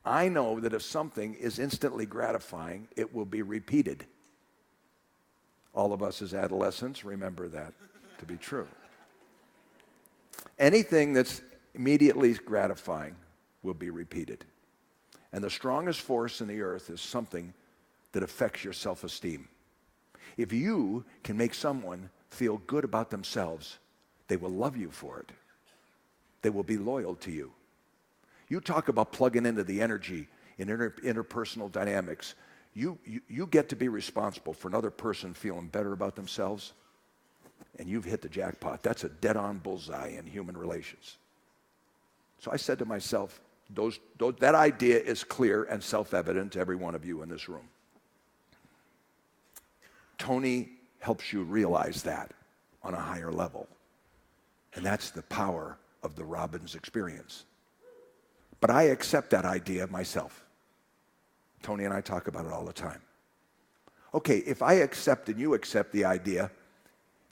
I know that if something is instantly gratifying, it will be repeated. All of us as adolescents remember that to be true. Anything that's immediately gratifying will be repeated. And the strongest force in the earth is something that affects your self-esteem. If you can make someone feel good about themselves, they will love you for it. They will be loyal to you. You talk about plugging into the energy in interpersonal dynamics. You get to be responsible for another person feeling better about themselves, and you've hit the jackpot. That's a dead-on bullseye in human relations. So I said to myself, that idea is clear and self-evident to every one of you in this room. Tony helps you realize that on a higher level. And that's the power of the Robbins experience. But I accept that idea myself. Tony and I talk about it all the time. Okay, if I accept and you accept the idea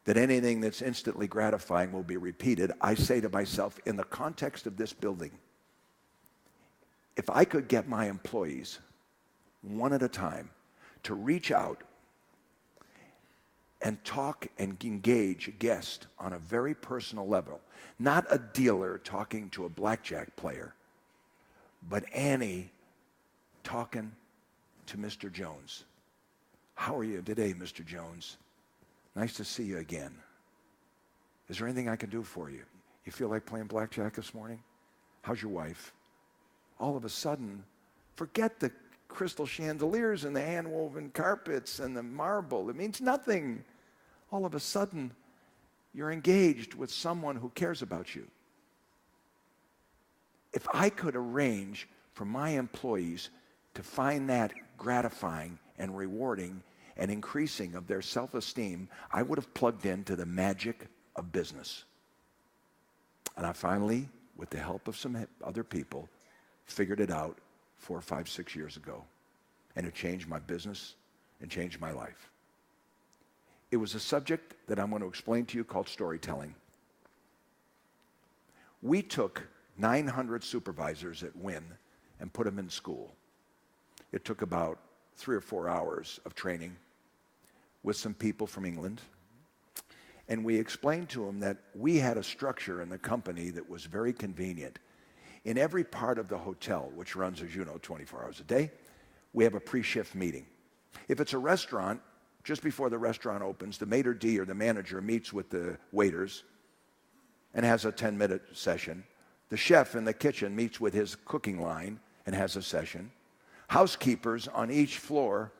that anything that's instantly gratifying will be repeated, I say to myself, in the context of this building, if I could get my employees, one at a time, to reach out and talk and engage a guest on a very personal level, not a dealer talking to a blackjack player, but Annie talking to Mr. Jones. How are you today, Mr. Jones? Nice to see you again. Is there anything I can do for you? You feel like playing blackjack this morning? How's your wife? All of a sudden, forget the crystal chandeliers and the hand-woven carpets and the marble. It means nothing. All of a sudden, you're engaged with someone who cares about you. If I could arrange for my employees to find that gratifying and rewarding and increasing of their self-esteem, I would have plugged into the magic of business. And I finally, with the help of some other people, figured it out 4, 5, 6 years ago. And it changed my business and changed my life. It was a subject that I'm going to explain to you called storytelling. We took 900 supervisors at Wynn and put them in school. It took about 3 or 4 hours of training with some people from England. And we explained to them that we had a structure in the company that was very convenient. In every part of the hotel, which runs, as you know, 24 hours a day, we have a pre-shift meeting. If it's a restaurant, just before the restaurant opens, the maitre d' or the manager meets with the waiters and has a 10-minute session. The chef in the kitchen meets with his cooking line and has a session. Housekeepers on each floor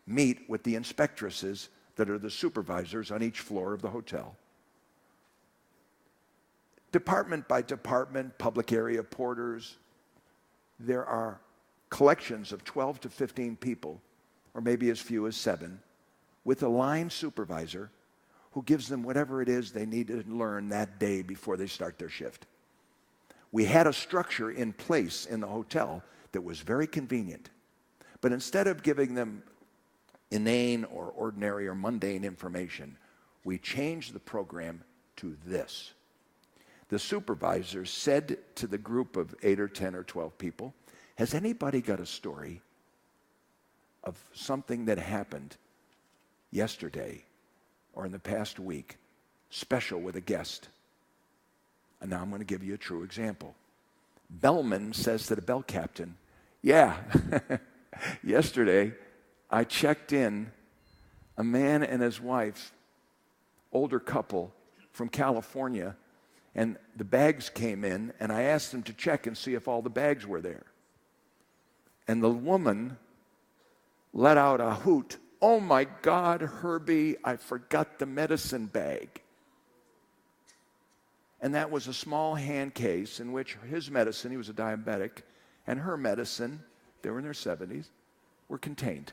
meet with the inspectresses that are the supervisors on each floor of the hotel. Department by department, public area porters, there are collections of 12 to 15 people, or maybe as few as 7, with a line supervisor who gives them whatever it is they need to learn that day before they start their shift. We had a structure in place in the hotel that was very convenient. But instead of giving them inane or ordinary or mundane information, we changed the program to this. The supervisor said to the group of 8 or 10 or 12 people, has anybody got a story of something that happened yesterday or in the past week, special with a guest? And now I'm going to give you a true example. Bellman says to the bell captain, yeah, yesterday I checked in a man and his wife, older couple from California, and the bags came in, and I asked them to check and see if all the bags were there. And the woman let out a hoot. Oh my God, Herbie, I forgot the medicine bag. And that was a small hand case in which his medicine, he was a diabetic, and her medicine, they were in their 70s, were contained.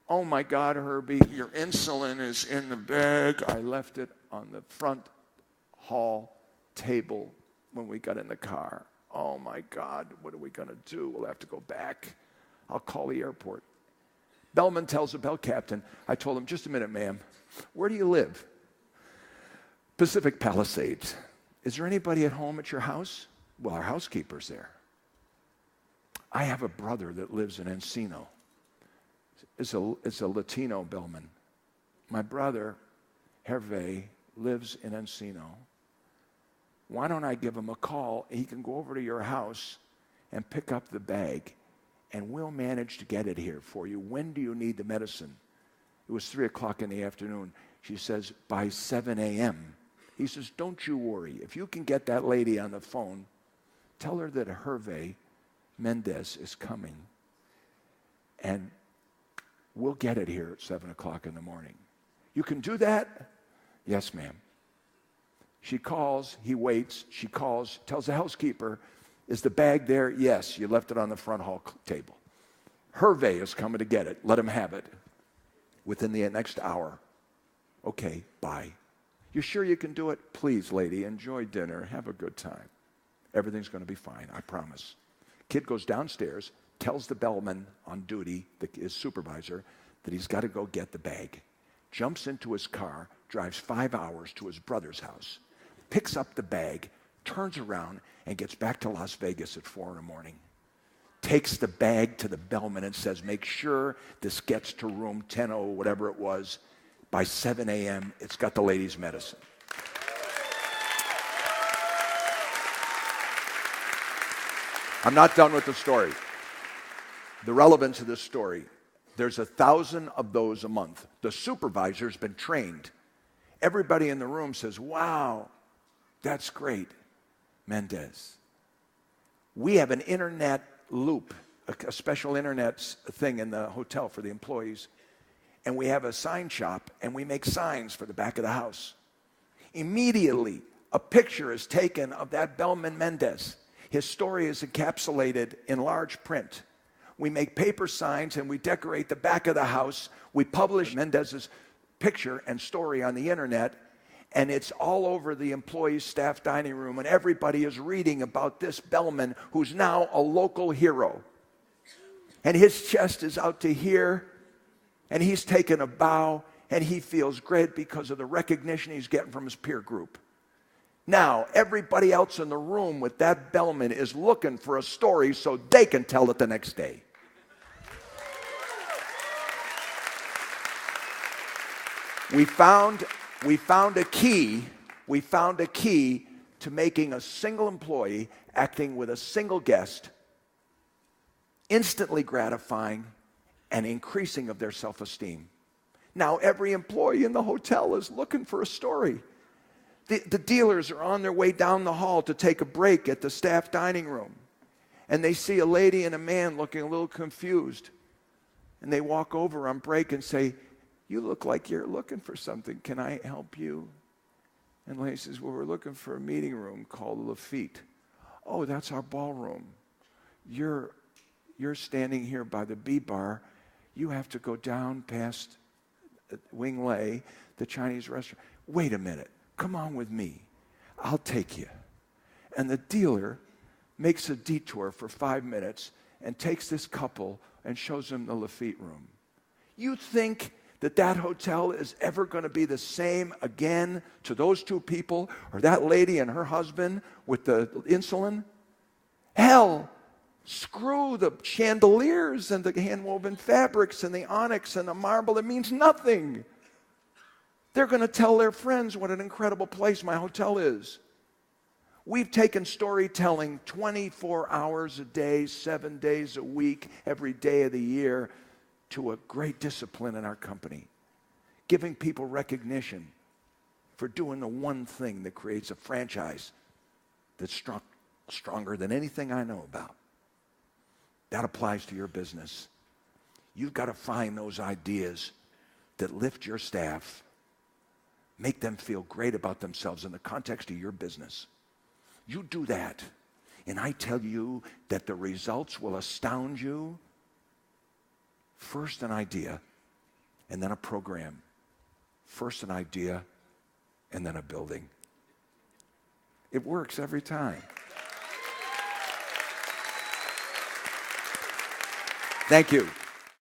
Oh my God, Herbie, your insulin is in the bag. I left it on the front hall table when we got in the car. Oh my God, what are we going to do? We'll have to go back. I'll call the airport. Bellman tells the bell captain, I told him, just a minute, ma'am, where do you live? Pacific Palisades. Is there anybody at home at your house? Well, our housekeeper's there. I have a brother that lives in Encino. It's a Latino bellman. My brother, Hervé, lives in Encino. Why don't I give him a call? He can go over to your house and pick up the bag, and we'll manage to get it here for you. When do you need the medicine? It was 3 o'clock in the afternoon. She says, by 7 a.m. He says, don't you worry. If you can get that lady on the phone, tell her that Hervé Mendez is coming, and we'll get it here at 7 o'clock in the morning. You can do that? Yes, ma'am. She calls, he waits, she calls, tells the housekeeper, is the bag there? Yes, you left it on the front hall table. Hervé is coming to get it. Let him have it within the next hour. Okay, bye. You sure you can do it? Please, lady, enjoy dinner. Have a good time. Everything's going to be fine, I promise. Kid goes downstairs, tells the bellman on duty, his supervisor, that he's got to go get the bag. Jumps into his car, drives 5 hours to his brother's house, picks up the bag, turns around, and gets back to Las Vegas at 4 in the morning. Takes the bag to the bellman and says, make sure this gets to room 10, whatever it was. By 7 a.m., it's got the lady's medicine. I'm not done with the story. The relevance of this story, there's 1,000 of those a month. The supervisor's been trained. Everybody in the room says, wow, that's great, Mendez. We have an internet loop, a special internet thing in the hotel for the employees. And we have a sign shop, and we make signs for the back of the house. Immediately, a picture is taken of that bellman Mendez. His story is encapsulated in large print. We make paper signs, and we decorate the back of the house. We publish Mendez's picture and story on the internet, and it's all over the employees' staff dining room, and everybody is reading about this bellman who's now a local hero. And his chest is out to here, and he's taken a bow, and he feels great because of the recognition he's getting from his peer group. Now, everybody else in the room with that bellman is looking for a story so they can tell it the next day. We found a key to making a single employee acting with a single guest instantly gratifying and increasing of their self-esteem. Now every employee in the hotel is looking for a story. The dealers are on their way down the hall to take a break at the staff dining room, and they see a lady and a man looking a little confused, and they walk over on break and say, you look like you're looking for something. Can I help you? And the lady says, well, we're looking for a meeting room called Lafitte. Oh, that's our ballroom. You're standing here by the B bar. You have to go down past Wing Lei, the Chinese restaurant. Wait a minute. Come on with me. I'll take you. And the dealer makes a detour for 5 minutes and takes this couple and shows them the Lafitte room. You think that hotel is ever going to be the same again to those two people or that lady and her husband with the insulin? Hell, screw the chandeliers and the hand-woven fabrics and the onyx and the marble. It means nothing. They're going to tell their friends what an incredible place my hotel is. We've taken storytelling 24 hours a day, 7 days a week, every day of the year to a great discipline in our company, giving people recognition for doing the one thing that creates a franchise that's stronger than anything I know about. That applies to your business. You've got to find those ideas that lift your staff, make them feel great about themselves in the context of your business. You do that, and I tell you that the results will astound you. First an idea, and then a program. First an idea, and then a building. It works every time. Thank you.